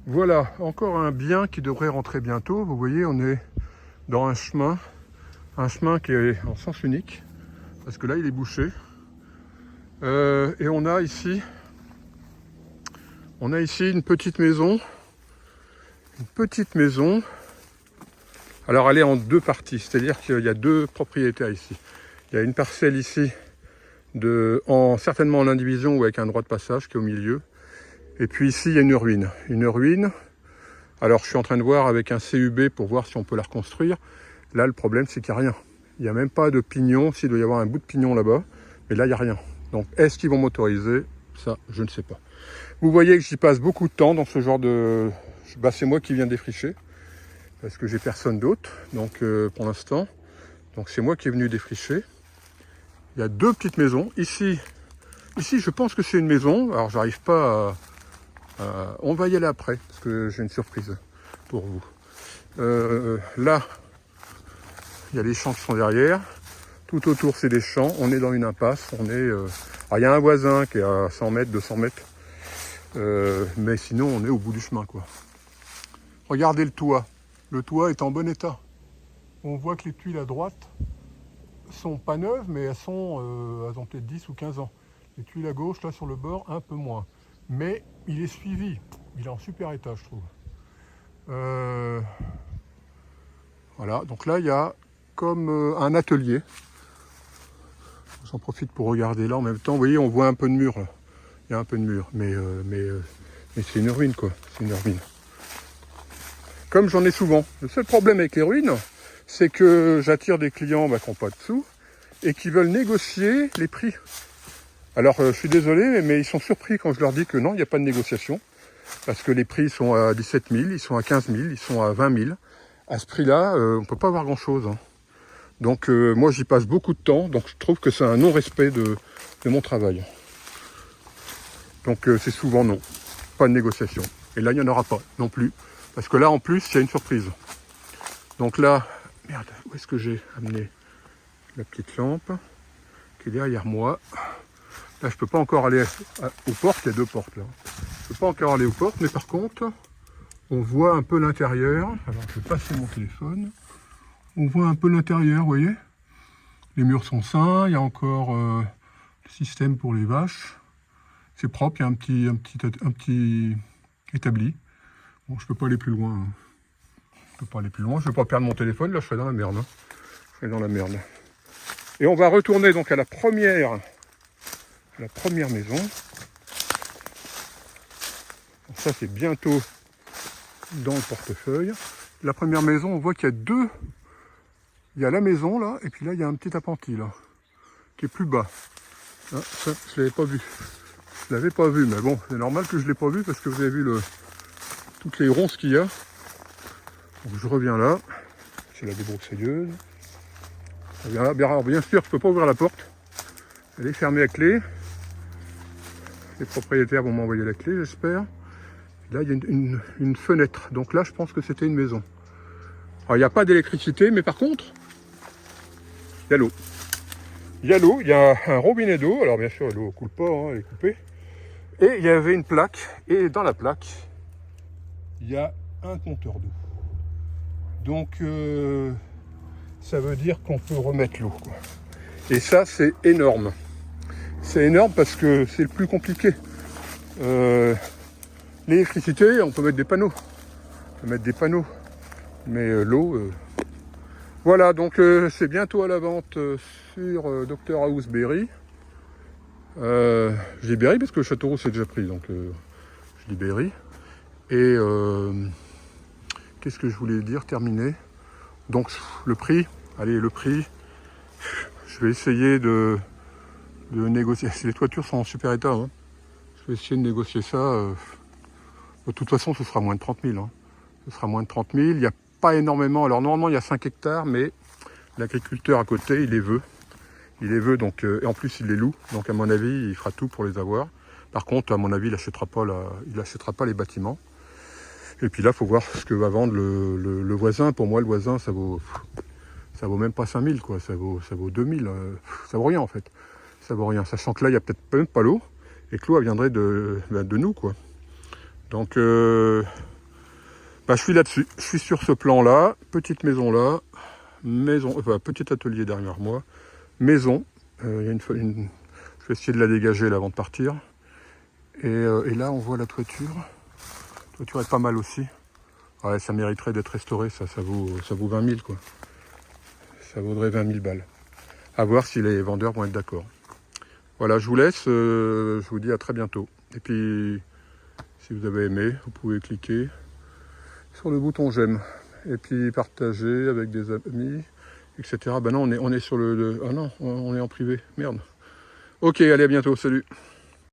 Voilà, encore un bien qui devrait rentrer bientôt. Vous voyez, on est dans un chemin qui est en sens unique, parce que là il est bouché. Et on a ici une petite maison. Alors elle est en deux parties, c'est-à-dire qu'il y a deux propriétaires ici. Il y a une parcelle ici, certainement en indivision ou avec un droit de passage qui est au milieu. Et puis ici il y a une ruine. Alors je suis en train de voir avec un CUB pour voir si on peut la reconstruire. Là le problème c'est qu'il n'y a rien. Il n'y a même pas de pignon, s'il doit y avoir un bout de pignon là-bas. Mais là il n'y a rien. Donc est-ce qu'ils vont m'autoriser? Ça je ne sais pas. Vous voyez que j'y passe beaucoup de temps dans ce genre de... c'est moi qui viens défricher. Parce que j'ai personne d'autre, donc pour l'instant. Donc c'est moi qui est venu défricher. Il y a deux petites maisons. Ici je pense que c'est une maison. Alors j'arrive pas à... On va y aller après, parce que j'ai une surprise pour vous. Là, il y a les champs qui sont derrière. Tout autour c'est des champs. On est dans une impasse. Alors il y a un voisin qui est à 100 mètres, 200 mètres. Mais sinon on est au bout du chemin, quoi. Regardez le toit. Le toit est en bon état. On voit que les tuiles à droite sont pas neuves, mais elles ont peut-être 10 ou 15 ans. Les tuiles à gauche, là sur le bord, un peu moins. Mais il est suivi. Il est en super état, je trouve. Voilà, donc là il y a comme un atelier. J'en profite pour regarder là en même temps. Vous voyez, on voit un peu de mur là. Il y a un peu de mur, mais c'est une ruine, quoi. C'est une ruine. Comme j'en ai souvent. Le seul problème avec les ruines, c'est que j'attire des clients qui n'ont pas de sous et qui veulent négocier les prix. Alors je suis désolé, mais ils sont surpris quand je leur dis que non, il n'y a pas de négociation. Parce que les prix sont à 17 000, ils sont à 15 000, ils sont à 20 000. À ce prix-là, on ne peut pas avoir grand-chose. Hein. Donc moi j'y passe beaucoup de temps, donc je trouve que c'est un non-respect de mon travail. Donc c'est souvent non, pas de négociation. Et là il n'y en aura pas non plus. Parce que là, en plus, il y a une surprise. Donc là, merde, où est-ce que j'ai amené la petite lampe qui est derrière moi? Là, je peux pas encore aller aux portes, il y a deux portes là. Je peux pas encore aller aux portes, mais par contre, on voit un peu l'intérieur. Alors, je vais passer mon téléphone. On voit un peu l'intérieur, vous voyez? Les murs sont sains, il y a encore le système pour les vaches. C'est propre, il y a un petit établi. Bon, je peux pas aller plus loin. Hein. Je vais pas perdre mon téléphone, là je serai dans la merde. Hein. Je serai dans la merde. Et on va retourner donc à la première maison. Donc ça c'est bientôt dans le portefeuille. La première maison, on voit qu'il y a deux. Il y a la maison là, et puis là il y a un petit appentis là, qui est plus bas. Ah, ça, je l'avais pas vu. Je l'avais pas vu, mais bon, c'est normal que je l'ai pas vu parce que vous avez vu toutes les ronces qu'il y a. Donc je reviens là, c'est la débroussailleuse. Alors bien sûr, je peux pas ouvrir la porte. Elle est fermée à clé. Les propriétaires vont m'envoyer la clé, j'espère. Là, il y a une fenêtre. Donc là, je pense que c'était une maison. Alors, il n'y a pas d'électricité, mais par contre, il y a l'eau. Il y a un robinet d'eau. Alors bien sûr, l'eau ne coule pas, hein, elle est coupée. Et il y avait une plaque. Et dans la plaque, il y a un compteur d'eau. Donc, ça veut dire qu'on peut remettre l'eau, quoi. Et ça, c'est énorme. C'est énorme parce que c'est le plus compliqué. L'électricité, on peut mettre des panneaux. Mais l'eau... Voilà, donc c'est bientôt à la vente sur Dr House Berry. Je dis Berry parce que le Châteauroux c'est déjà pris, donc je dis Berry. Et qu'est-ce que je voulais dire, terminer. Donc le prix, je vais essayer de négocier. Les toitures sont en super état, hein. Je vais essayer de négocier ça. De toute façon, ce sera moins de 30 000. Hein. Ce sera moins de 30 000. Il n'y a pas énormément. Alors normalement, il y a 5 hectares, mais l'agriculteur à côté, il les veut. Donc, et en plus, il les loue. Donc à mon avis, il fera tout pour les avoir. Par contre, à mon avis, il n'achètera pas les bâtiments. Et puis là, il faut voir ce que va vendre le voisin. Pour moi, le voisin, ça vaut même pas 5 000, quoi. Ça vaut 2 000. Ça vaut rien, en fait. Ça vaut rien. Sachant que là, il n'y a peut-être même pas l'eau. Et que l'eau, elle viendrait de nous, quoi. Donc, Bah, je suis là-dessus. Je suis sur ce plan-là. Petite maison là. Petit atelier derrière moi. Maison. Il y a je vais essayer de la dégager là avant de partir. Et là, on voit la toiture. La toiture est pas mal aussi. Ouais, ça mériterait d'être restauré. Ça vaut 20 000 quoi. Ça vaudrait 20 000 balles. À voir si les vendeurs vont être d'accord. Voilà, je vous laisse. Je vous dis à très bientôt. Et puis, si vous avez aimé, vous pouvez cliquer sur le bouton j'aime. Et puis partager avec des amis, etc. Ben non, on est sur ah non, on est en privé. Merde. Ok, allez, à bientôt. Salut.